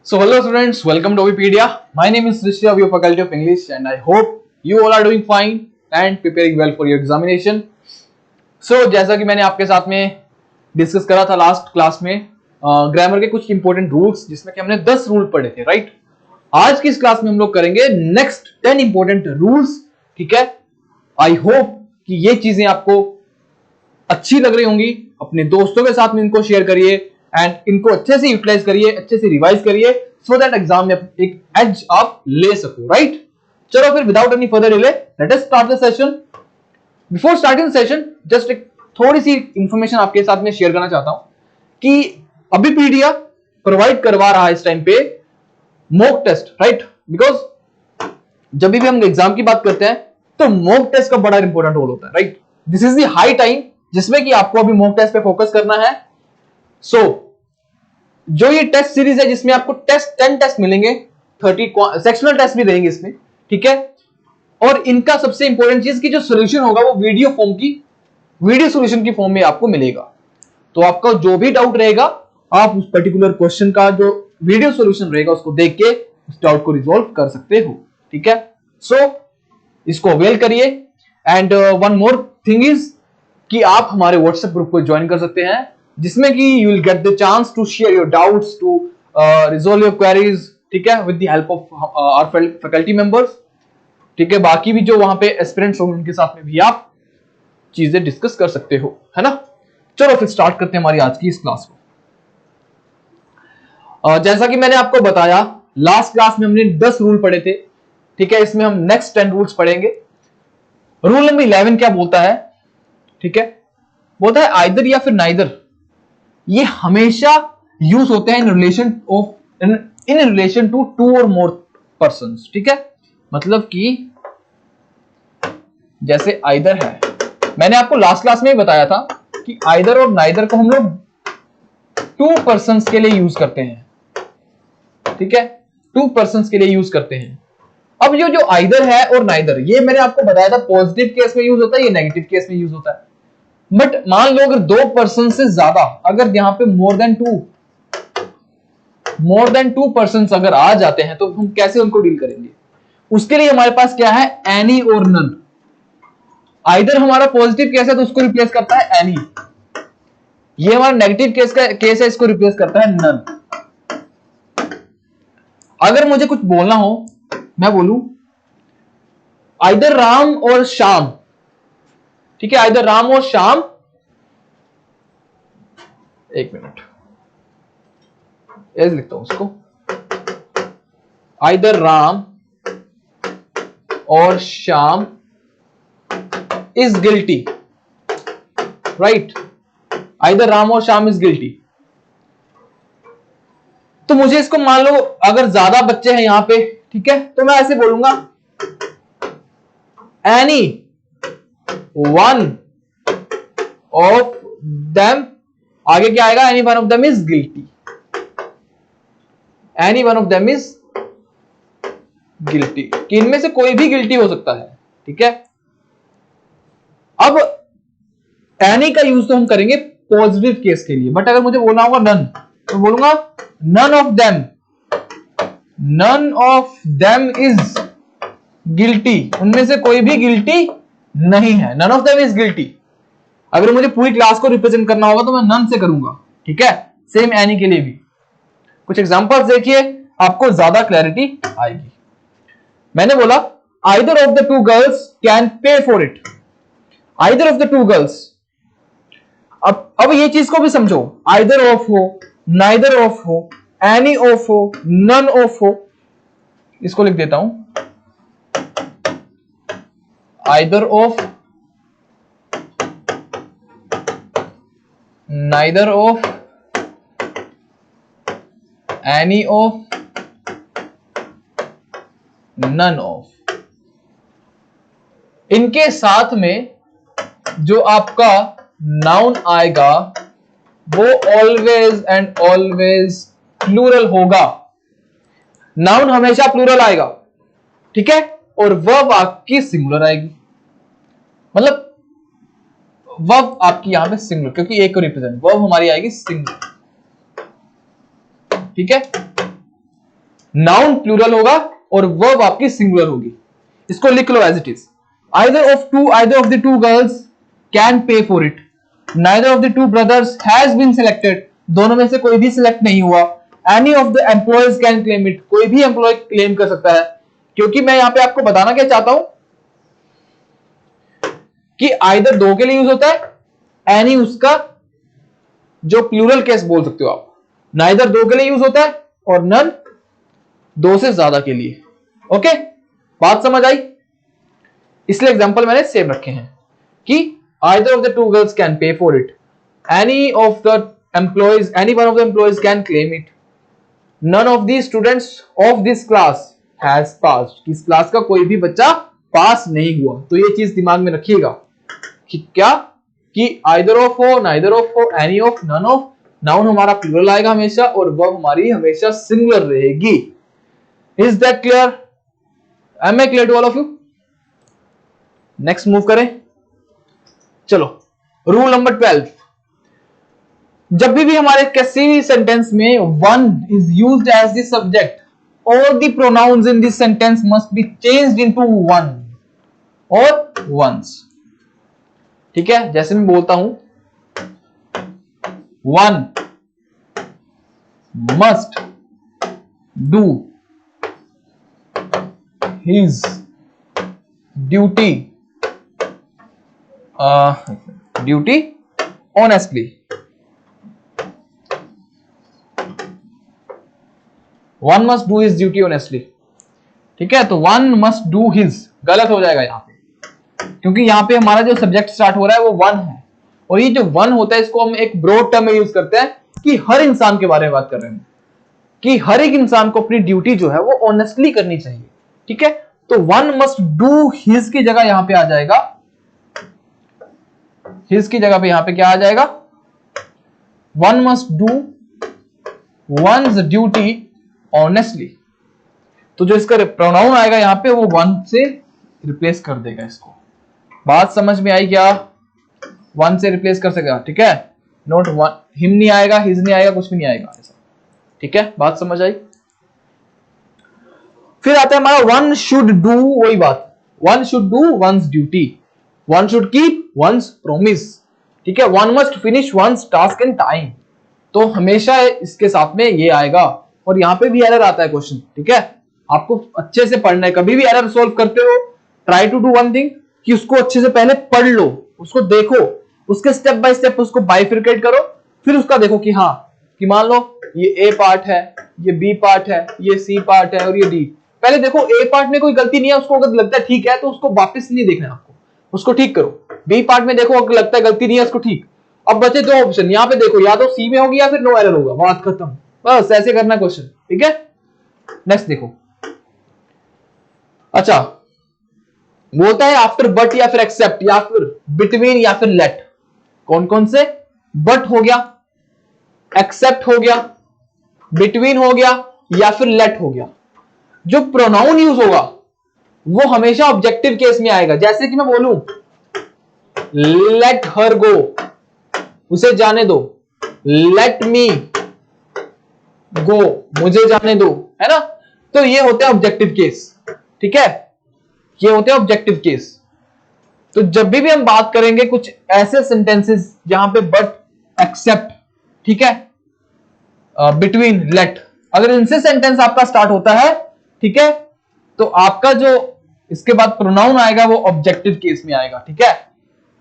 So hello students, welcome to Wikipedia. My name is Srishti of your Faculty of English and I hope you all are doing fine and preparing well for your examination. So जैसा कि मैंने आपके साथ में discuss करा था last class में grammar के कुछ इंपॉर्टेंट रूल्स जिसमें कि हमने 10 रूल पढ़े थे, राइट। आज की इस क्लास में हम लोग करेंगे नेक्स्ट 10 इंपॉर्टेंट रूल्स, ठीक है। आई होप कि ये चीजें आपको अच्छी लग रही होंगी। अपने दोस्तों के साथ में इनको शेयर करिए एंड इनको अच्छे से यूटिलाइज करिए, अच्छे से रिवाइज करिए सो दैट एग्जाम में एक एज आप ले सको, राइट। चलो फिर without any further delay let us start the session. Before starting the session just एक थोड़ी सी इंफॉर्मेशन आपके साथ में शेयर करना चाहता हूं कि अभी पीडिया प्रोवाइड करवा रहा है इस टाइम पे मॉक टेस्ट, राइट। बिकॉज जब भी हम एग्जाम की बात करते हैं तो मॉक टेस्ट का बड़ा इंपॉर्टेंट रोल होता है, right. This is the high time जिसमें कि आपको अभी मॉक टेस्ट पे फोकस करना है। सो जो ये टेस्ट सीरीज है जिसमें आपको 10 टेस्ट मिलेंगे, 30 सेक्शनल टेस्ट भी रहेंगे इसमें, ठीक है। और इनका सबसे इंपॉर्टेंट चीज कि जो सोल्यूशन होगा वो वीडियो सोल्यूशन की फॉर्म में आपको मिलेगा। तो आपका जो भी डाउट रहेगा आप उस पर्टिकुलर क्वेश्चन का जो वीडियो सोल्यूशन रहेगा उसको देख के उस डाउट को रिजॉल्व कर सकते हो, ठीक है। सो इसको अवेल करिए and one more thing is कि आप हमारे व्हाट्सएप ग्रुप को ज्वाइन कर सकते हैं जिसमें कि you will get the chance to share your doubts, to resolve your queries, ठीक है, with the help of our faculty members, ठीक है। बाकी भी जो वहां पे एस्पिरेंट्स होंगे उनके साथ में भी आप चीजें डिस्कस कर सकते हो, है ना। चलो फिर स्टार्ट करते हैं हमारी आज की इस क्लास को। जैसा कि मैंने आपको बताया लास्ट क्लास में हमने 10 रूल पढ़े थे, ठीक है। इसमें हम नेक्स्ट 10 रूल्स पढ़ेंगे। रूल नंबर 11 क्या बोलता है, ठीक है, बोलता है आइदर या फिर नाइदर। ये हमेशा यूज होते हैं इन रिलेशन टू 2 और मोर पर्संस, ठीक है। मतलब कि जैसे आइदर है, मैंने आपको लास्ट क्लास में ही बताया था कि आइदर और नाइदर को हम लोग 2 पर्संस के लिए यूज करते हैं, ठीक है। 2 पर्संस के लिए यूज करते हैं। अब ये जो आइदर है और नाइदर, ये मैंने आपको बताया था पॉजिटिव केस में यूज होता है, ये नेगेटिव केस में यूज होता है। बट मान लो अगर 2 पर्सन से ज्यादा, अगर यहां पे मोर देन टू पर्सन अगर आ जाते हैं तो हम कैसे उनको डील करेंगे। उसके लिए हमारे पास क्या है, एनी और नन। आइदर हमारा पॉजिटिव केस है तो उसको रिप्लेस करता है एनी, ये हमारा नेगेटिव केस है, इसको रिप्लेस करता है नन। अगर मुझे कुछ बोलना हो, मैं बोलूं आइदर राम और श्याम, ठीक है, आइदर राम और श्याम, एक मिनट ऐसे लिखता हूं उसको, आइदर राम और Shyam is guilty, right. Either Ram और श्याम इज गिल्टी। तो मुझे इसको मान लो अगर ज्यादा बच्चे हैं यहां पे, ठीक है, तो मैं ऐसे बोलूंगा एनी वन ऑफ देम, आगे क्या आएगा, any one of them is guilty, any one of them is guilty, कि इनमें से कोई भी गिल्टी हो सकता है, ठीक है। अब एनी का यूज तो हम करेंगे पॉजिटिव केस के लिए, बट अगर मुझे बोलना होगा नन, तो बोलूंगा none of them is guilty, उनमें से कोई भी गिल्टी नहीं है, none of them is guilty. अगर मुझे पूरी क्लास को रिप्रेजेंट करना होगा तो मैं नन से करूंगा, ठीक है। सेम एनी के लिए भी कुछ एग्जांपल्स देखिए, आपको ज्यादा क्लैरिटी आएगी। मैंने बोला either of the 2 girls can pay for it, either of the 2 girls. अब ये चीज को भी समझो, आइदर ऑफ हो, नाइदर ऑफ हो, एनी ऑफ हो, नन ऑफ हो। इसको लिख देता हूं, either of, neither of, any of, none of. इनके साथ में जो आपका नाउन आएगा वो ऑलवेज एंड ऑलवेज प्लूरल होगा। नाउन हमेशा प्लूरल आएगा, ठीक है, और वर्ब आपकी सिंगुलर आएगी। मतलब वर्ब आपकी यहां पे सिंगुलर, क्योंकि एक को रिप्रेजेंट, वर्ब हमारी आएगी सिंगुलर, ठीक है। नाउन प्लूरल होगा और वर्ब आपकी सिंगुलर होगी। इसको लिख लो as it is. either of the two girls can pay for it, neither of the two brothers has been selected, दोनों में से कोई भी सिलेक्ट नहीं हुआ, any of the employees can claim it, कोई भी एम्प्लॉय क्लेम कर सकता है। क्योंकि मैं यहां पे आपको बताना क्या चाहता हूं कि आइदर दो के लिए यूज होता है, एनी उसका जो प्लूरल केस बोल सकते हो आप, नाइदर दो के लिए यूज होता है और नन दो से ज्यादा के लिए। ओके, बात समझ आई? इसलिए एग्जांपल मैंने सेम रखे हैं कि either of the two girls can pay for it, any one of the employees can claim it, none of the students of this class has passed, इस क्लास का कोई भी बच्चा पास नहीं हुआ। तो ये चीज दिमाग में रखिएगा कि क्या कि either of हो, neither of हो, any of, none of, noun हमारा प्लूरल आएगा हमेशा और वर्ब हमारी हमेशा सिंगुलर रहेगी। Is that clear? Am I clear to all of you? Next move करें, चलो रूल नंबर 12। जब भी हमारे किसी भी सेंटेंस में one is used as the subject, all the pronouns in this sentence must be changed into one or ones। ठीक है, जैसे मैं बोलता हूं one must do his duty honestly, one must do his duty honestly। ठीक है, तो one must do his गलत हो जाएगा यहां पे, क्योंकि यहां पे हमारा जो सब्जेक्ट स्टार्ट हो रहा है वो वन है, और ये जो वन होता है इसको हम एक ब्रॉड टर्म में यूज करते हैं कि हर इंसान के बारे में बात कर रहे हैं कि हर एक इंसान को अपनी ड्यूटी जो है वो ऑनेस्टली करनी चाहिए। ठीक है, तो वन मस्ट डू हिज की जगह यहां पे आ जाएगा, हिज की जगह पे यहां पे क्या आ जाएगा, one must do one's duty honestly. तो जो इसका प्रोनाउन आएगा यहां पे वो वन से रिप्लेस कर देगा इसको। बात समझ में आई क्या? वन से रिप्लेस कर सकेगा। ठीक है, नोट वन, हिम नहीं आएगा, हिज नहीं आएगा, कुछ भी नहीं आएगा ऐसा। ठीक है, बात समझ आई? फिर आता है हमारा वन शुड डू, वही बात, one should do one's duty, one should keep one's promise. ठीक है, one must finish one's task in time. तो हमेशा इसके साथ में ये आएगा, और यहां पे भी एरर आता है क्वेश्चन। ठीक है, आपको अच्छे से पढ़ना है, कभी भी एरर सोल्व करते हो try to do one thing कि उसको अच्छे से पहले पढ़ लो, उसको देखो, उसके स्टेप बाय स्टेप उसको बाइफिकेट करो, फिर उसका देखो कि हाँ, कि मान लो ये ए पार्ट है, ये बी पार्ट है, ये सी पार्ट है और ये डी। पहले देखो ए पार्ट में कोई गलती नहीं है, उसको अगर लगता है ठीक है तो उसको वापस नहीं देखना है आपको, उसको ठीक करो। बी पार्ट में देखो अगर लगता है गलती नहीं है उसको ठीक। अब बचे दो ऑप्शन, यहाँ पे देखो या तो सी में होगी या फिर नो एरर होगा, बात खत्म। बस ऐसे करना क्वेश्चन। ठीक है, नेक्स्ट देखो। अच्छा, बोलता है आफ्टर बट या फिर एक्सेप्ट या फिर बिटवीन या फिर लेट। कौन कौन से? बट हो गया, एक्सेप्ट हो गया, बिटवीन हो गया या फिर लेट हो गया। जो प्रोनाउन यूज होगा वो हमेशा ऑब्जेक्टिव केस में आएगा। जैसे कि मैं बोलूं लेट हर गो, उसे जाने दो, लेट मी गो, मुझे जाने दो, है ना। तो ये होते हैं ऑब्जेक्टिव केस। ठीक है, ये होते हैं ऑब्जेक्टिव केस। तो जब भी हम बात करेंगे कुछ ऐसे सेंटेंसेस जहां पे बट, एक्सेप्ट, ठीक है, बिटवीन, लेट, अगर इनसे सेंटेंस आपका स्टार्ट होता है, ठीक है, तो आपका जो इसके बाद प्रोनाउन आएगा वो ऑब्जेक्टिव केस में आएगा। ठीक है,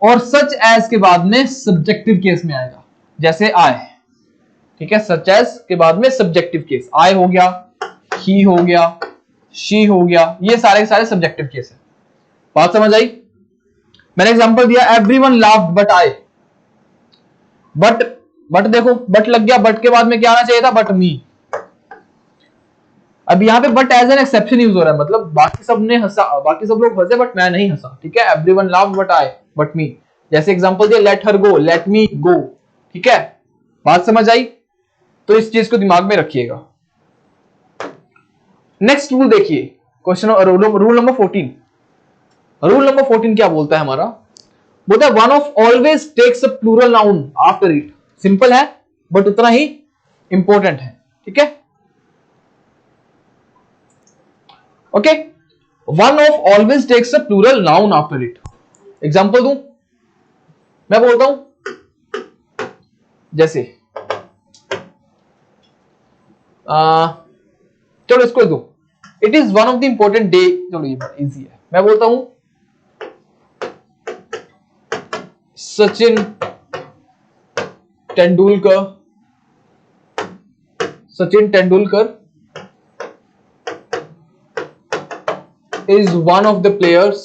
और सच एज के बाद में सब्जेक्टिव केस में आएगा, जैसे आई। ठीक है, सच एज के बाद में सब्जेक्टिव केस, आई हो गया, ही हो गया, शी हो गया, ये सारे सारे सब्जेक्टिव केस है। बात समझ आई? मैंने एग्जांपल दिया everyone laughed but I. But देखो, बट लग गया, बट के बाद में क्या आना चाहिए था? But me. अब यहाँ पे but as an exception use हो रहा है, मतलब बाकी सब ने हंसा, बाकी सब लोग हंसे बट मैं नहीं हंसा। ठीक है, everyone laughed but I, but me. जैसे एग्जांपल दिया लेट हर गो, लेट मी गो। ठीक है, बात समझ आई? तो इस चीज को दिमाग में रखिएगा। नेक्स्ट रूल देखिए, question rule number 14। Rule number 14 क्या बोलता है हमारा? बोलता है one of always takes a plural noun after it. Simple है बट उतना ही इंपॉर्टेंट है। ठीक है, okay, one of always takes a plural noun after it. Example दूं, मैं बोलता हूं जैसे चलो इसको दो, it is one of the important day. चलो ये इजी है, मैं बोलता हूं Sachin Tendulkar, Sachin Tendulkar is one of the players,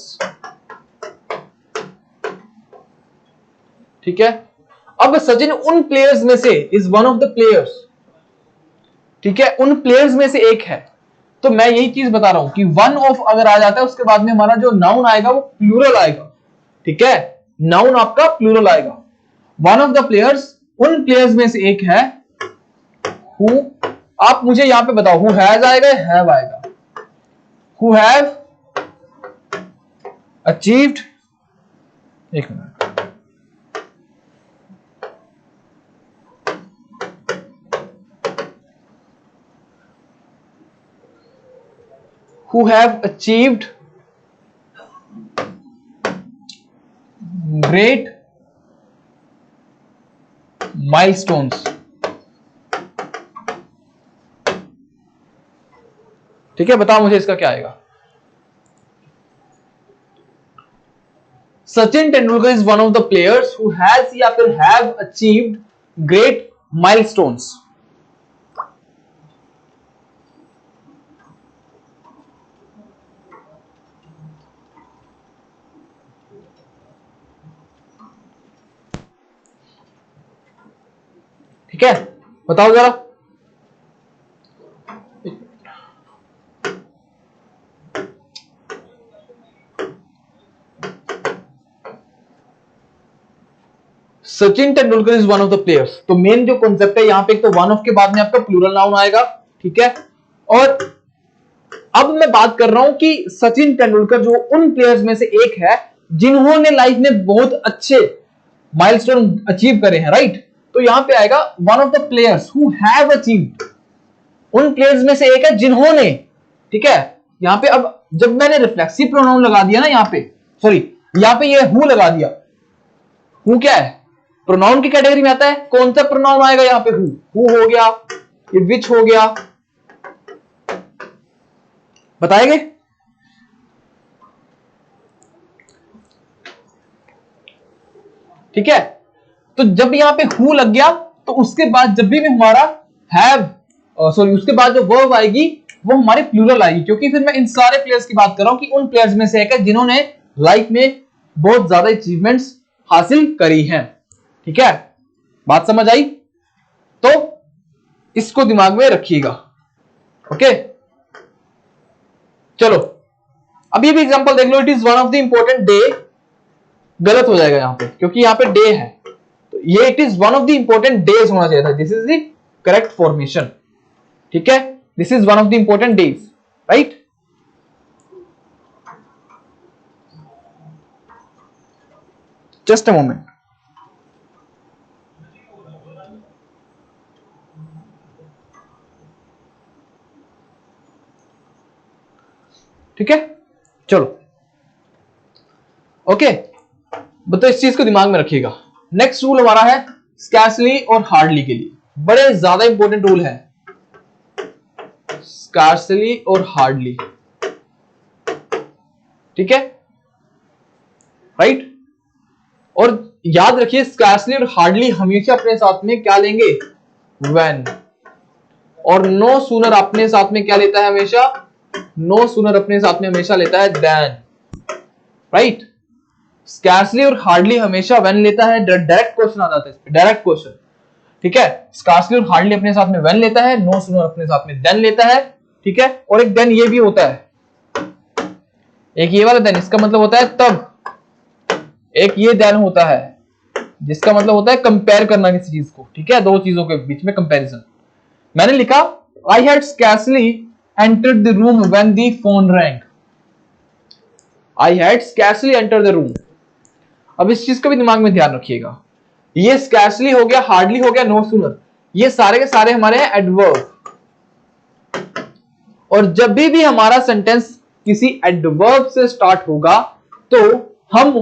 ठीक है। अब सचिन उन प्लेयर्स में से is one of the players, ठीक है, उन प्लेयर्स में से एक है। तो मैं यही चीज बता रहा हूं कि वन ऑफ अगर आ जाता है उसके बाद में हमारा जो नाउन आएगा वो प्लूरल आएगा, ठीक है, नाउन आपका प्लूरल आएगा। वन ऑफ द प्लेयर्स उन प्लेयर्स में से एक है, हु, आप मुझे यहां पे बताओ, हु हैज आएगा, हैव आएगा, हु हैव अचीव्ड, एक minute, who have achieved great milestones, ठीक है, बताओ मुझे इसका क्या आएगा। Sachin Tendulkar is one of the players who has या फिर हैव अचीव्ड ग्रेट माइलस्टोन्स। ठीक है, बताओ जरा। Sachin Tendulkar is one of the players, तो मेन जो कॉन्सेप्ट है यहां पे, एक तो वन ऑफ के बाद में आपका प्लूरल नाउन आएगा, ठीक है। और अब मैं बात कर रहा हूं कि सचिन तेंदुलकर जो उन प्लेयर्स में से एक है जिन्होंने लाइफ में बहुत अच्छे माइलस्टोन अचीव करे हैं, राइट। तो यहां पे आएगा one of the players who have achieved, उन प्लेयर्स में से एक है जिन्होंने, ठीक है। यहां पे अब जब मैंने रिफ्लेक्सिव प्रोनाउन लगा दिया ना, यहां पे सॉरी, यहां पे ये हु लगा दिया, हु क्या है, प्रोनाउन की कैटेगरी में आता है। कौन सा प्रोनाउन आएगा यहाँ पे, हु हो गया, ये विच हो गया, बताएंगे। ठीक है, तो जब यहां पे हु लग गया तो उसके बाद जब भी हमारा हैव सॉरी उसके बाद जो वर्ब आएगी वो हमारी प्लूरल आएगी, क्योंकि फिर मैं इन सारे प्लेयर्स की बात कर रहा हूं कि उन प्लेयर्स में से एक है जिन्होंने लाइफ में बहुत ज्यादा अचीवमेंट्स हासिल करी हैं। ठीक है, बात समझ आई? तो इसको दिमाग में रखिएगा। ओके, चलो अब ये भी एग्जांपल देख लो। It is one of the important day, गलत हो जाएगा यहां पे क्योंकि यहां पे डे है, तो ये it is one of the important days होना चाहिए था। This is the correct formation. ठीक है, this is one of the important days, right. Just a moment. ठीक है, चलो ओके, तो इस चीज को दिमाग में रखिएगा। नेक्स्ट रूल हमारा है स्कैर्सली और हार्डली के लिए, बड़े ज्यादा इंपॉर्टेंट रूल है स्कैर्सली और हार्डली। ठीक है, राइट। और याद रखिए स्कैर्सली और हार्डली हमेशा अपने साथ में क्या लेंगे, व्हेन। और नो सूनर अपने साथ में क्या लेता है हमेशा, नो सूनर अपने साथ में हमेशा लेता है देन, राइट। स्कैर्सली और हार्डली हमेशा व्हेन लेता है। डायरेक्ट क्वेश्चन आ जाता है इस पे, डायरेक्ट क्वेश्चन। ठीक है, स्कैर्सली और हार्डली अपने साथ में व्हेन लेता है, नो सूनर अपने साथ में देन लेता है। ठीक है, और एक देन ये भी होता है, एक ये वाला देन, इसका मतलब होता है तब। एक ये देन होता है जिसका मतलब होता है कंपेयर करना किसी चीज को। ठीक है, दो चीजों के बीच में कंपैरिजन। मैंने लिखा I had scarcely entered the room when the phone rang. I had scarcely entered the room. अब इस चीज का भी दिमाग में ध्यान रखिएगा। ये scarcely हो गया, hardly हो गया, no sooner, ये सारे के सारे हमारे हैं एडवर्ब। और जब भी हमारा सेंटेंस किसी एडवर्ब से स्टार्ट होगा तो हम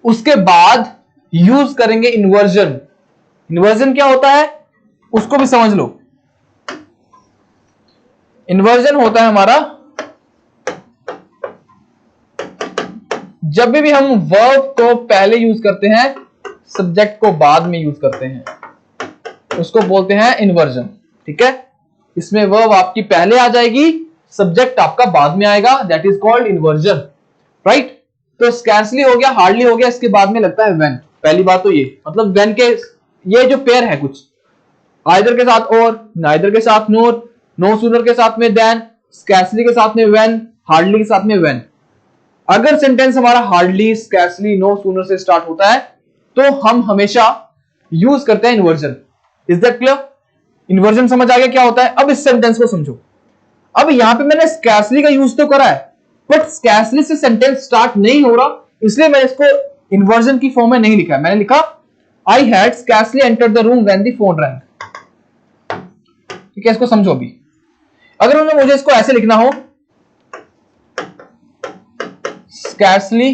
उसके बाद यूज करेंगे इन्वर्जन। इन्वर्जन क्या होता है उसको भी समझ लो। इन्वर्जन होता है हमारा जब भी हम वर्ब को पहले यूज करते हैं, सब्जेक्ट को बाद में यूज करते हैं, उसको बोलते हैं इन्वर्जन। ठीक है, इसमें वर्ब आपकी पहले आ जाएगी, सब्जेक्ट आपका बाद में आएगा, that is called inversion. Right, तो स्कैर्सली हो गया, हार्डली हो गया, इसके बाद में लगता है व्हेन। पहली बात तो ये, मतलब व्हेन के ये जो पेयर है कुछ, आइदर के साथ और, नाइदर के साथ नोर, नो सूनर के साथ में देन, स्कैर्सली के साथ में व्हेन, हार्डली के साथ में व्हेन। अगर सेंटेंस हमारा हार्डली, स्कैर्सली, नो सूनर से स्टार्ट होता है तो हम हमेशा यूज करते हैं inversion. Is that clear? Inversion समझ आ गया क्या होता है? अब इस सेंटेंस को समझो। अब यहां पे मैंने स्कैर्सली का यूज तो करा है, बट स्कैर्सली से सेंटेंस स्टार्ट नहीं हो रहा, इसलिए मैंने इसको इन्वर्जन की फॉर्म में नहीं लिखा है। मैंने लिखा I had scarcely entered the room when the phone wrong. ठीक है, इसको समझो। अभी अगर मुझे इसको ऐसे लिखना हो, scarcely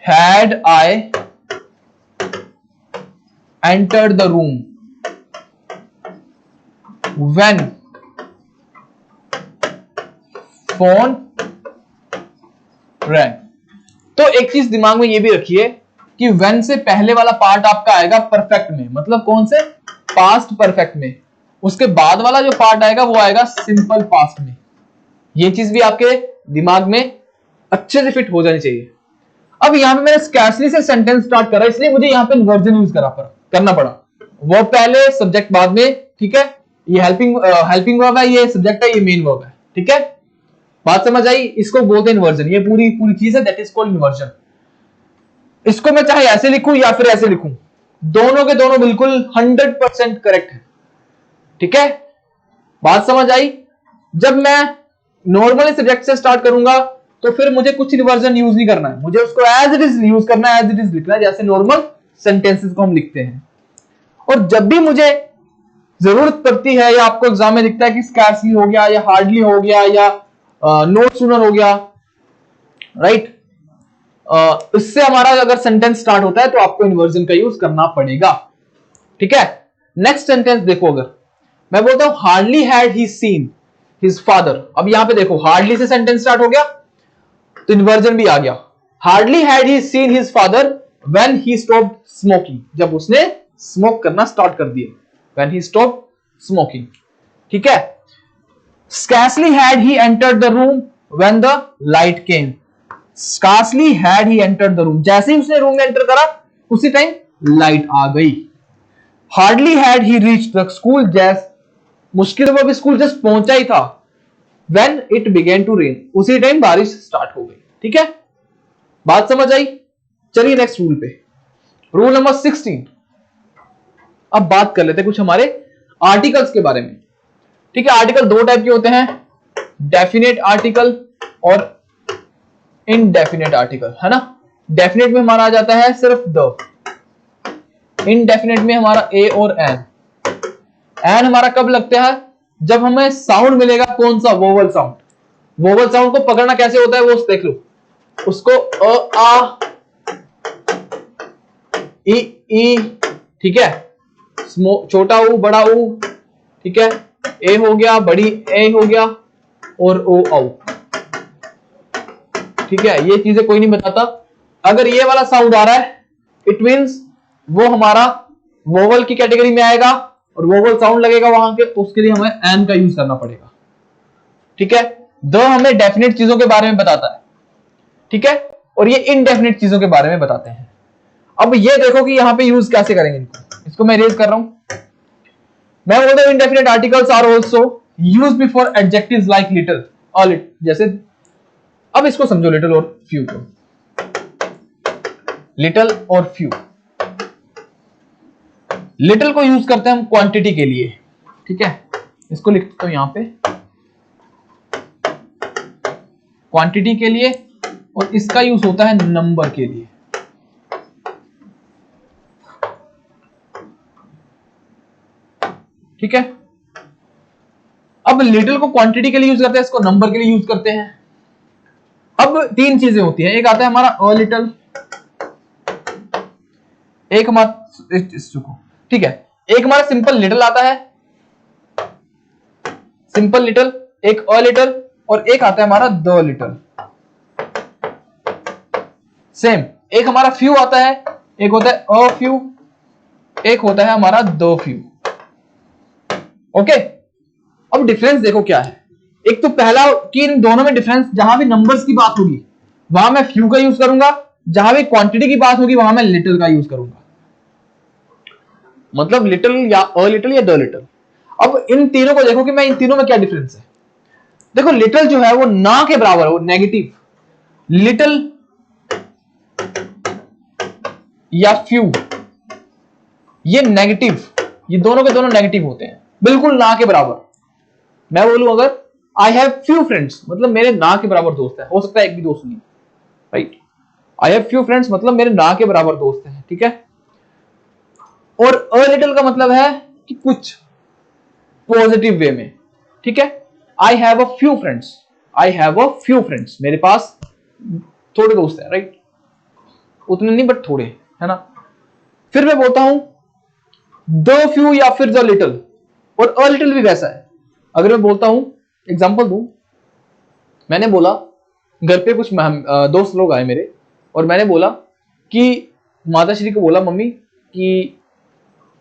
had I entered the room when phone rang। तो एक चीज दिमाग में ये भी रखिए कि when से पहले वाला पार्ट आपका आएगा परफेक्ट में, मतलब कौन से? पास्ट परफेक्ट में। उसके बाद वाला जो पार्ट आएगा वो आएगा सिंपल पास्ट में। ये चीज भी आपके दिमाग में अच्छे से फिट हो जानी चाहिए। अब यहां पे मैंने स्कैर्सली से सेंटेंस स्टार्ट करा, इसलिए मुझे यहां पे इन्वर्जन यूज करना पड़ा। वर्ब पहले, सब्जेक्ट बाद में। ठीक है, ये हेल्पिंग वर्ब है, ये सब्जेक्ट है, ये मेन वर्ब है। ठीक है, बात समझ आई? इसको बोलते हैं इन्वर्जन। ये पूरी चीज है, दैट इज कॉल्ड इन्वर्जन। इसको मैं चाहे ऐसे लिखूं या फिर ऐसे लिखूं, दोनों के दोनों बिल्कुल 100% करेक्ट है। ठीक है, बात समझ आई? जब मैं नॉर्मली सब्जेक्ट से स्टार्ट करूंगा तो फिर मुझे कुछ इन्वर्जन यूज नहीं करना है, मुझे उसको एज इट इज यूज करना है, एज इट इज लिखना है, जैसे नॉर्मल सेंटेंसेस को हम लिखते हैं। और जब भी मुझे जरूरत पड़ती है या आपको एग्जाम में दिखता है कि स्कैर्सली हो गया या हार्डली हो गया या नोट सूनर हो गया, राइट, इससे हमारा अगर सेंटेंस स्टार्ट होता है तो आपको इन्वर्जन का यूज करना पड़ेगा। ठीक है, नेक्स्ट सेंटेंस देखो। अगर मैं बोलता हूं hardly had he seen his father, अब यहां पे देखो हार्डली से सेंटेंस स्टार्ट हो गया तो इन्वर्जन भी आ गया। Hardly had he seen his father when he stopped smoking, जब उसने स्मोक करना स्टार्ट कर दिया, व्हेन ही स्टॉप्ड स्मोकिंग। ठीक है, scarcely had he entered the room when the light came. Scarcely had he entered the room, जैसे ही उसने room में एंटर करा उसी टाइम लाइट आ गई। Hardly had he reached the school, जैस मुश्किल में स्कूल जस्ट पहुंचा ही था, when it began to rain, उसी टाइम बारिश स्टार्ट हो गई। ठीक है, बात समझ आई? चलिए नेक्स्ट रूल पे, रूल नंबर 16। अब बात कर लेते हैं कुछ हमारे आर्टिकल्स के बारे में। ठीक है, आर्टिकल दो टाइप के होते हैं, डेफिनेट आर्टिकल और इनडेफिनेट आर्टिकल, है ना। डेफिनेट में हमारा आ जाता है सिर्फ द, इनडेफिनेट में हमारा ए और एन। एन हमारा कब लगता है? जब हमें साउंड मिलेगा, कौन सा? Vowel sound. वोवल साउंड को पकड़ना कैसे होता है वो देख लो, उसको अ आ ई, ठीक है, छोटा ऊ बड़ा ऊ, ठीक है, ए हो गया, बड़ी ए हो गया, और ओ औ। ठीक है, ये चीजें कोई नहीं बताता। अगर ये वाला साउंड आ रहा है इट मींस वो हमारा वोवल की कैटेगरी में आएगा और वोवल साउंड लगेगा वहां के, तो उसके लिए हमें एन का यूज करना पड़ेगा। ठीक है, द हमें डेफिनेट चीजों के बारे में बताता है। ठीक है, और ये इनडेफिनेट चीजों के बारे में बताते हैं। अब ये देखो कि यहां पे यूज कैसे करेंगे इनको, इसको मैं रेज कर रहा हूं। मैं बोलता हूं indefinite articles are also use before adjectives like little और जैसे, अब इसको समझो लिटिल और फ्यू को, लिटिल और फ्यू। लिटिल को यूज करते हैं हम क्वांटिटी के लिए। ठीक है, इसको लिखता हूं यहां पे क्वांटिटी के लिए, और इसका यूज होता है नंबर के लिए। ठीक है, अब अब लिटिल को क्वांटिटी के लिए यूज करते हैं, इसको नंबर के लिए यूज करते हैं। अब तीन चीजें होती हैं, एक आता है हमारा अ लिटिल, एक हमारा ठीक है, एक हमारा सिंपल लिटिल आता है, सिंपल लिटिल, एक अ लिटिल, और एक आता है हमारा द लिटिल। सेम एक हमारा फ्यू आता है, एक होता है अ फ्यू, एक होता है हमारा द फ्यू। ओके, अब डिफरेंस देखो क्या है। एक तो पहला कि इन दोनों में डिफरेंस, जहां भी नंबर्स की बात होगी वहां मैं फ्यू का यूज करूंगा, जहां भी क्वांटिटी की बात होगी वहां मैं लिटिल का यूज करूंगा, मतलब लिटिल या अ लिटिल या द लिटिल। अब इन तीनों को देखो कि मैं इन तीनों में क्या डिफरेंस है। देखो लिटिल जो है वो ना के बराबर है, वो नेगेटिव, लिटिल या फ्यू ये नेगेटिव, ये दोनों के दोनों नेगेटिव होते हैं, बिल्कुल ना के बराबर। मैं बोलूं अगर आई हैव फ्यू फ्रेंड्स, मतलब मेरे ना के बराबर दोस्त है, हो सकता है एक भी दोस्त नहीं, right. I have few friends मतलब मेरे ना के बराबर दोस्त हैं, ठीक है। और अ लिटिल का मतलब है कि कुछ पॉजिटिव वे में, ठीक है। आई have a few friends, I have a few friends, मेरे पास थोड़े दोस्त हैं, राइट, उतने नहीं बट थोड़े, है ना। फिर मैं बोलता हूं द फ्यू या फिर द लिटिल, और अ लिटिल भी वैसा है। अगर मैं बोलता हूं, एग्जांपल दूं, मैंने बोला घर पे कुछ दोस्त लोग आए मेरे, और मैंने बोला कि माता श्री को बोला मम्मी कि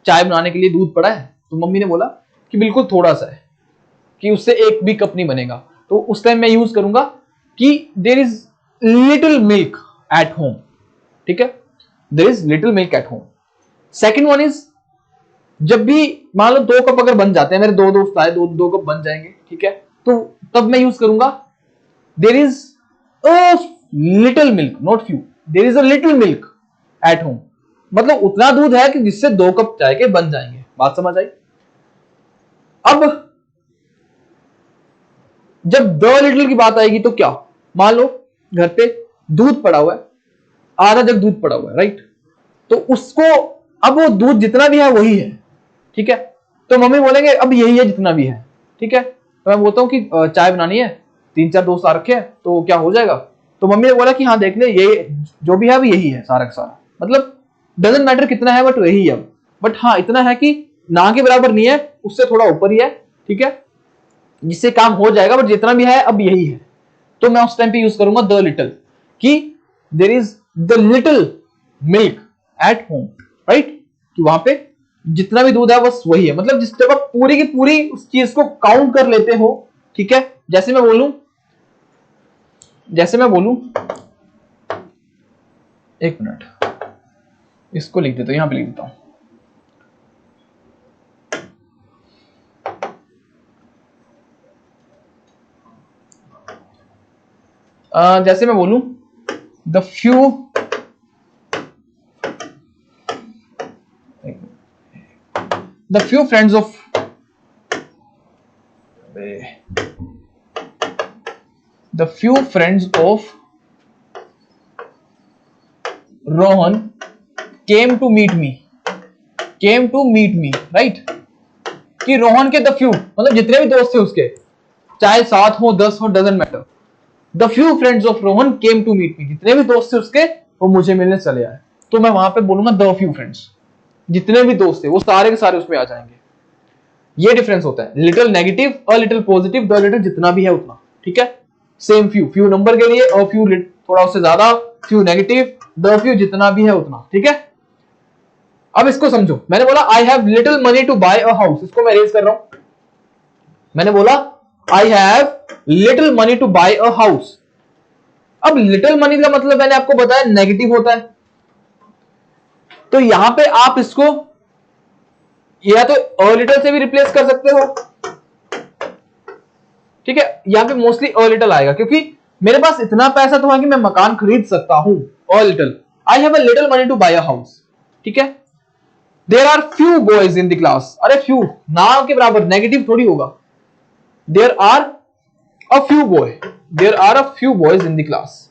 चाय बनाने के लिए दूध पड़ा है, तो मम्मी ने बोला कि बिल्कुल थोड़ा सा है, कि उससे एक भी कप नहीं बनेगा। तो उस टाइम मैं यूज करूंगा कि there is little milk at home, ठीक है, there is little milk at home. Second one is, जब भी मान लो 2 कप अगर बन जाते हैं, मेरे 2 दोस्त आए, 2 कप बन जाएंगे, ठीक है, तो तब मैं यूज करूंगा there is a little milk, not few, there is a little milk at home, मतलब उतना दूध है कि जिससे 2 कप चाय के बन जाएंगे। बात समझ आई। अब जब द लिटिल की बात आएगी तो क्या, मान लो घर पे दूध पड़ा हुआ है, आधा जग दूध पड़ा हुआ है, राइट, तो उसको, अब वो दूध जितना भी है वही है, ठीक है, तो मम्मी बोलेंगे अब यही है जितना भी है, ठीक है। तो मैं बोलता हूँ कि चाय बनानी है, 3-4 दोस्त आ रखे हैं, तो क्या हो जाएगा, तो मम्मी ने बोला कि हाँ देख ले, ये जो भी है अब यही है सारा का सारा, मतलब डजेंट मैटर कितना है बट यही है, बट हाँ इतना है कि ना के बराबर नहीं है, उससे थोड़ा ऊपर ही है, ठीक है, जिससे काम हो जाएगा, बट जितना भी है अब यही है। तो मैं उस टाइम पे यूज करूंगा द लिटिल, कि there is the little milk at home, right, कि वहां पे जितना भी दूध है बस वही है, मतलब जिस जब आप पूरी की पूरी उस चीज को काउंट कर लेते हो, ठीक है। जैसे मैं बोलूं एक मिनट, इसको लिख देता हूं, यहां पे लिख देता हूं, जैसे मैं बोलूं the few friends of Rohan came to meet me, right, कि रोहन के द फ्यू मतलब जितने भी दोस्त थे उसके, चाहे 7 हो 10 हो doesn't matter, the few friends of Rohan came to meet me, जितने भी दोस्त थे उसके वो मुझे मिलने चले आए, तो मैं वहां पे बोलूंगा द फ्यू फ्रेंड्स, जितने भी दोस्त थे वो सारे के सारे उसमें आ जाएंगे। ये डिफरेंस होता है, little negative, a little positive, the little जितना भी है उतना, ठीक है। सेम फ्यू नंबर के लिए, अ फ्यू थोड़ा उससे ज्यादा, फ्यू नेगेटिव, द फ्यू जितना भी है उतना, ठीक है। अब इसको समझो, मैंने बोला I have little money to buy a house, इसको मैं रेज कर रहा हूं, मैंने बोला I have little money to buy a house. अब लिटिल मनी का मतलब मैंने आपको बताया नेगेटिव होता है, तो यहां पे आप इसको या तो अ लिटिल से भी रिप्लेस कर सकते हो, ठीक है, यहां पे मोस्टली अ लिटिल आएगा, क्योंकि मेरे पास इतना पैसा तो है कि मैं मकान खरीद सकता हूं, a little, I have a little money to buy a house, ठीक है। There are few boys in the class, अरे फ्यू ना के बराबर, नेगेटिव थोड़ी होगा, there are a few boys in the class,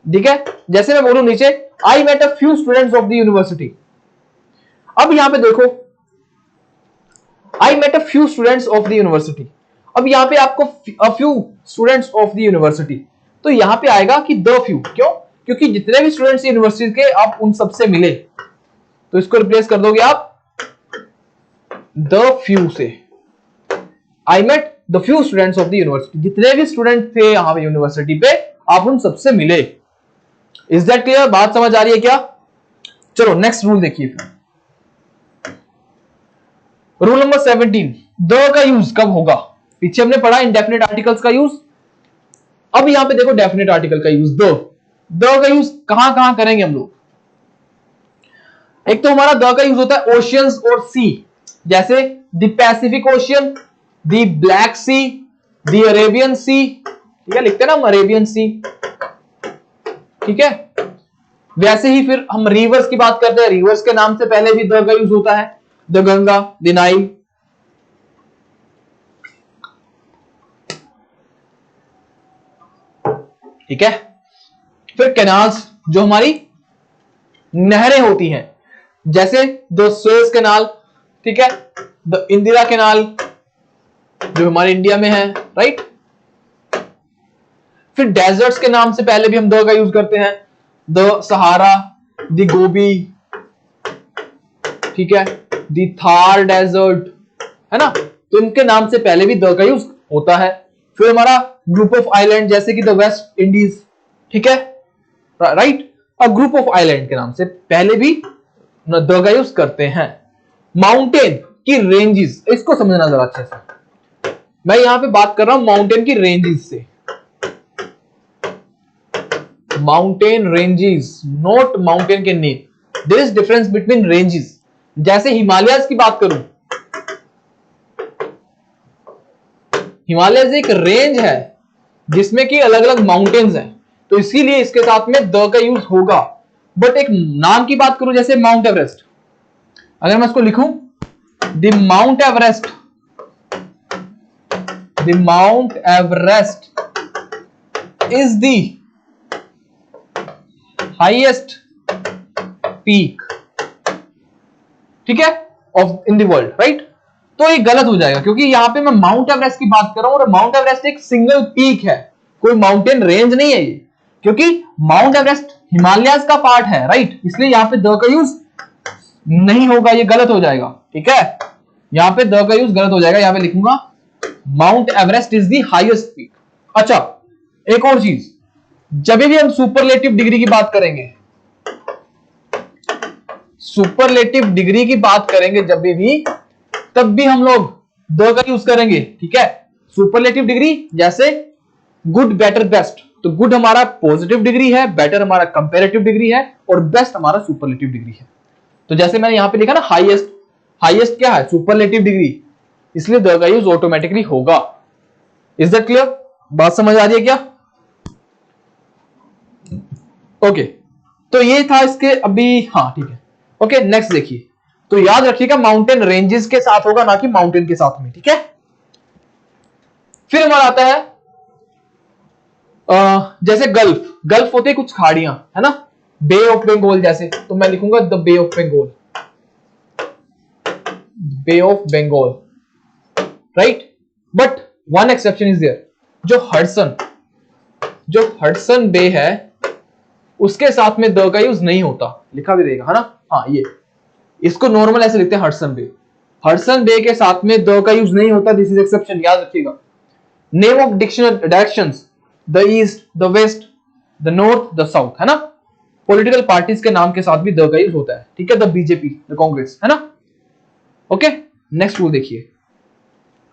ठीक है। जैसे मैं बोलूं नीचे, I met a few students of the university, अब यहां पे देखो I met a few students of the university, अब यहाँ पे आपको अ few students of the university, तो यहाँ पे आएगा कि द फ्यू, क्यों? क्योंकि जितने भी स्टूडेंट्स यूनिवर्सिटी के आप उन सबसे मिले, तो इसको रिप्लेस कर दोगे आप द फ्यू से। I met the few students of the university, जितने भी स्टूडेंट थे यहां पे यूनिवर्सिटी पे आप उन सबसे मिले। Is that clear? बात समझ आ रही है क्या? चलो नेक्स्ट रूल देखिए फिर। रूल नंबर 17, द का यूज कब होगा? पीछे हमने पढ़ा इंडेफिनिट आर्टिकल्स का यूज, अब यहां पे देखो डेफिनेट आर्टिकल का यूज। द का यूज कहां कहां करेंगे हम लोग? एक तो हमारा द का यूज होता है ओशियंस और सी, जैसे the Pacific Ocean, the Black Sea, the Arabian Sea, ठीक है, लिखते हैं ना हम अरेबियन सी, ठीक है। वैसे ही फिर हम रिवर्स की बात करते हैं, रिवर्स के नाम से पहले भी द का यूज होता है, द गंगा, द नाइल, ठीक है। फिर कैनाल्स, जो हमारी नहरें होती हैं, जैसे द सुएज कैनाल, ठीक है, द इंदिरा कैनाल जो हमारे इंडिया में है, राइट। फिर डेजर्ट्स के नाम से पहले भी हम द का यूज करते हैं, द सहारा, द गोबी, ठीक है, द थार डेजर्ट, है ना, तो इनके नाम से पहले भी द का यूज होता है। फिर हमारा ग्रुप ऑफ आइलैंड, जैसे कि द वेस्ट इंडीज, ठीक है, right, a group of island के नाम से पहले भी द का यूज करते हैं। माउंटेन की रेंजेस, इसको समझना जरा अच्छे से, मैं यहां पे बात कर रहा हूं माउंटेन की रेंजेस से। माउंटेन रेंजेस, नॉट माउंटेन के name. There is difference between ranges. जैसे हिमालयस की बात करूं, हिमालयस एक रेंज है जिसमें कि अलग अलग माउंटेन्स हैं, तो इसीलिए इसके साथ में द का यूज होगा। बट एक नाम की बात करूं, जैसे माउंट एवरेस्ट, अगर मैं इसको लिखूं the mount Everest, the mount Everest is the highest peak, ठीक है, of in the world, right. तो ये गलत हो जाएगा, क्योंकि यहां पे मैं माउंट एवरेस्ट की बात कर रहा हूं और माउंट एवरेस्ट एक सिंगल पीक है, कोई माउंटेन रेंज नहीं है ये, क्योंकि माउंट एवरेस्ट हिमालयस का पार्ट है, राइट, इसलिए यहां पे द का यूज नहीं होगा, ये गलत हो जाएगा, ठीक है। यहां पे द का यूज गलत हो जाएगा, यहां पे लिखूंगा mount Everest is the highest peak. अच्छा, एक और चीज, जब भी हम सुपरलेटिव डिग्री की बात करेंगे, सुपरलेटिव डिग्री की बात करेंगे जब भी, तब भी हम लोग द का यूज करेंगे, ठीक है। सुपरलेटिव डिग्री जैसे गुड, बेटर, बेस्ट, तो गुड हमारा पॉजिटिव डिग्री है, बेटर हमारा कंपैरेटिव डिग्री है, और बेस्ट हमारा सुपरलेटिव डिग्री है। तो जैसे मैंने यहां पे लिखा ना हाईएस्ट, हाईएस्ट क्या है? सुपरलेटिव डिग्री, इसलिए द का यूज ऑटोमेटिकली होगा। Is that clear? बात समझ आ रही है क्या? ओके, तो ये था इसके अभी, हाँ ठीक है। ओके, नेक्स्ट देखिए, तो याद रखिएगा माउंटेन रेंजेस के साथ होगा, ना कि माउंटेन के साथ में, ठीक है। फिर हमारा आता है जैसे गल्फ, गल्फ होते कुछ खाड़ियां, है ना, बे ऑफ बंगाल जैसे, तो मैं लिखूंगा the bay of Bengal, bay of Bengal, right. But one exception is there, जो हडसन बे है उसके साथ में द का यूज नहीं होता, लिखा भी रहेगा, है ना, हाँ, ये इसको नॉर्मल ऐसे लिखते हैं हडसन बे, हडसन बे के साथ में द का यूज नहीं होता, दिस इज एक्सेप्शन, याद रखिएगा। Name of dictionary directions, the east, the west, the north, the south, है ना। पॉलिटिकल पार्टीज के नाम के साथ भी द का यूज होता है, ठीक है, द बीजेपी, द कांग्रेस, है ना। ओके, नेक्स्ट रूल देखिए,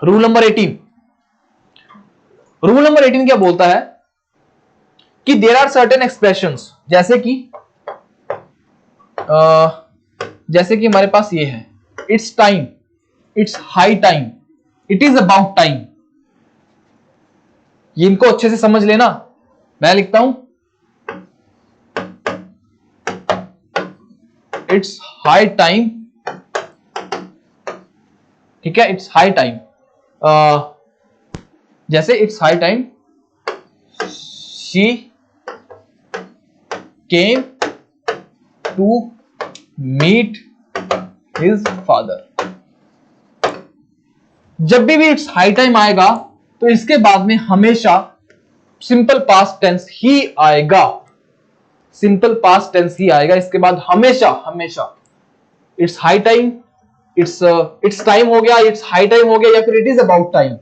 रूल नंबर 18। रूल नंबर 18 क्या बोलता है कि देयर आर सर्टेन एक्सप्रेशंस, जैसे कि हमारे पास ये है, it's time, it's high time, it is about time. ये इनको अच्छे से समझ लेना, मैं लिखता हूं इट्स हाई टाइम, ठीक है, इट्स हाई टाइम, जैसे it's high time she came to meet his father. जब भी इट्स हाई टाइम आएगा तो इसके बाद में हमेशा सिंपल पास्ट टेंस ही आएगा, सिंपल पास्ट टेंस ही आएगा इसके बाद हमेशा हमेशा। It's high time, it's time हो गया, इट्स हाई टाइम हो गया, या फिर इट इज अबाउट टाइम,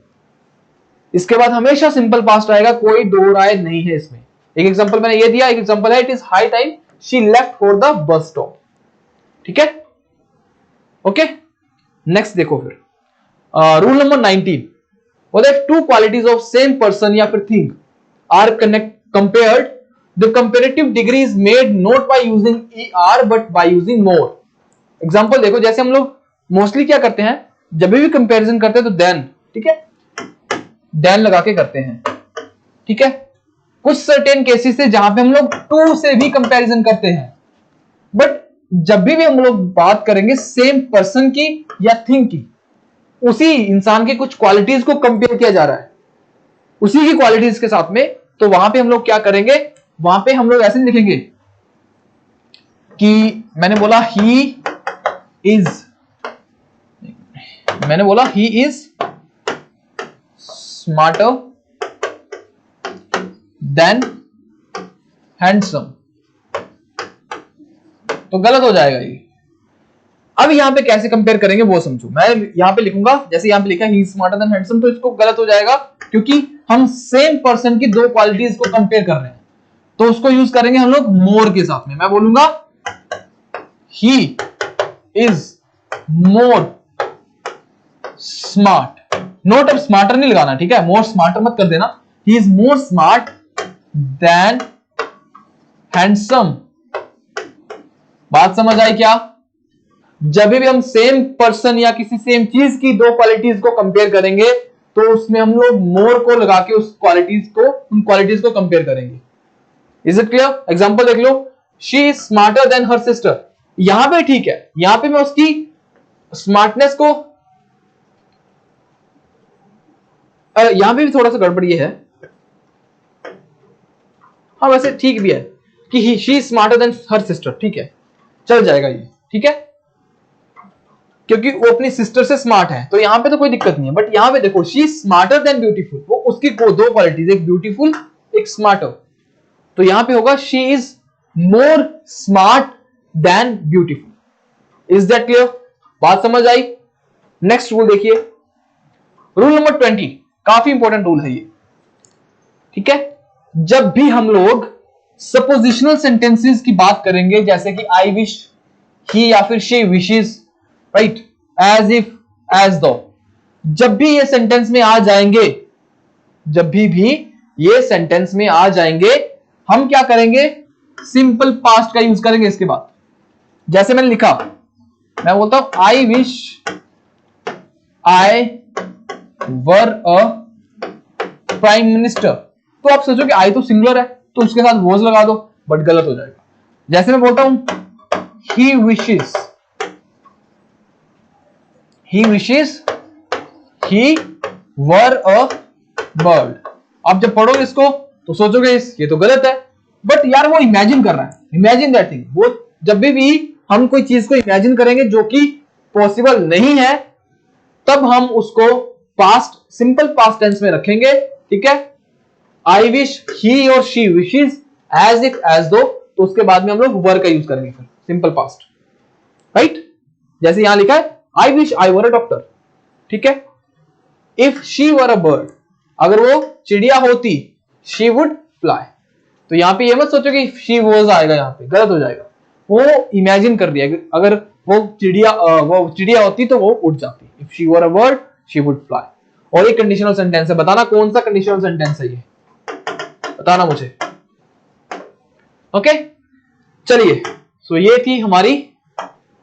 इसके बाद हमेशा सिंपल पास्ट आएगा, कोई दो राय नहीं है इसमें। एक एग्जांपल मैंने ये दिया, एक एग्जांपल है it is high time she left for the bus stop. ठीक है, ओके। नेक्स्ट देखो फिर रूल नंबर 19, बोले two qualities of same person या फिर thing are compared, the comparative degree is made not by using ER but by using more. Example देखो, जैसे हम लोग मोस्टली क्या करते हैं, जब भी कंपैरिजन करते हैं तो देन, ठीक है, देन लगा के करते हैं। ठीक है, कुछ सर्टेन केसेस है जहां पे हम लोग टू से भी कंपैरिजन करते हैं, बट जब भी हम लोग बात करेंगे सेम पर्सन की या थिंग की, उसी इंसान की कुछ क्वालिटीज को कंपेयर किया जा रहा है उसी की क्वालिटीज के साथ में, तो वहां पे हम लोग क्या करेंगे, वहां पे हम लोग ऐसे लिखेंगे कि मैंने बोला he is smarter then handsome, तो गलत हो जाएगा ये। अब यहां पे कैसे कंपेयर करेंगे वो समझो। मैं यहां पे लिखूंगा, जैसे यहां पे लिखा he is smarter then handsome, तो इसको गलत हो जाएगा क्योंकि हम सेम पर्सन की दो क्वालिटीज को कंपेयर कर रहे हैं, तो उसको यूज करेंगे हम लोग मोर के साथ में। मैं बोलूंगा he is more smart, note अब स्मार्टर नहीं लगाना, ठीक है, मोर स्मार्टर मत कर देना, he is more smart than handsome. बात समझ आई क्या? जब भी हम सेम पर्सन या किसी सेम चीज की दो क्वालिटीज को कंपेयर करेंगे तो उसमें हम लोग मोर को लगा के उन क्वालिटीज को कंपेयर करेंगे। Is it clear? एग्जांपल देख लो, she is smarter than her sister. यहां पे ठीक है, यहां पे मैं उसकी स्मार्टनेस को, यहां पे भी थोड़ा सा गड़बड़ ये है, हाँ वैसे ठीक भी है कि she is smarter than her sister, ठीक है, चल जाएगा ये, ठीक है, क्योंकि वो अपनी सिस्टर से स्मार्ट है, तो यहां पे तो कोई दिक्कत नहीं है। बट यहां पे देखो, she is smarter then beautiful, वो उसकी दो क्वालिटीज, एक ब्यूटीफुल एक स्मार्टर, तो यहां पे होगा she is more smart than beautiful. Is that clear? बात समझ आई? नेक्स्ट रूल देखिए, रूल नंबर 20, काफी इंपॉर्टेंट रूल है ये, ठीक है। जब भी हम लोग सपोजिशनल सेंटेंसेस की बात करेंगे, जैसे कि आई विश, ही या फिर she wishes, right, as if, as though, जब भी ये सेंटेंस में आ जाएंगे, जब भी ये सेंटेंस में आ जाएंगे, हम क्या करेंगे, सिंपल पास्ट का यूज करेंगे इसके बाद। जैसे मैंने लिखा, मैं बोलता हूं I wish I were a prime minister, तो आप सोचो कि आई तो सिंगुलर है, तो उसके साथ वॉज लगा दो, बट गलत हो जाएगा। जैसे मैं बोलता हूं ही wishes he were a bird, आप जब पढ़ोगे इसको तो सोचोगे ये तो गलत है, बट यार वो इमेजिन कर रहा है, इमेजिन दैट थिंग। वो जब भी हम कोई चीज को इमेजिन करेंगे जो कि पॉसिबल नहीं है, तब हम उसको पास्ट, सिंपल पास्ट टेंस में रखेंगे, ठीक है। आई विश, ही और she wishes, as if, as though, तो उसके बाद में हम लोग वर का यूज करेंगे फिर, सिंपल पास्ट, राइट। जैसे यहां लिखा है I wish I were a doctor, ठीक है। If she were a bird, अगर वो चिड़िया होती, शी वुड फ्लाई, तो यहां पे ये मत सोचो कि शी वॉज आएगा, यहां पे गलत हो जाएगा, वो इमेजिन कर दिया, अगर वो चिड़िया होती तो वो उड़ जाती। If she were a bird she would fly. और ये कंडीशनल सेंटेंस है, बताना कौन सा कंडीशनल सेंटेंस है ये, बताना मुझे, ओके। चलिए, सो ये थी हमारी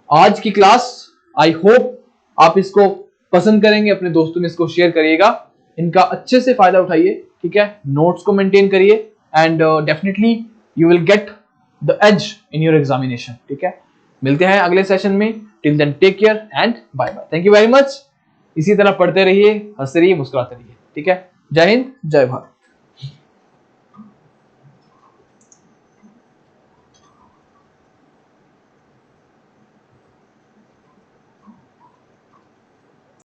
आज की क्लास। आई होप आप इसको पसंद करेंगे, अपने दोस्तों में इसको शेयर करिएगा, इनका अच्छे से फायदा उठाइए, ठीक है, नोट्स को मेंटेन करिए, and definitely you will get the edge in your examination, ठीक है। मिलते हैं अगले सेशन में, till then take care and bye bye, thank you very much. इसी तरह पढ़ते रहिए, हंसते रहिए, मुस्कुराते रहिए, ठीक है। जय हिंद, जय भारत।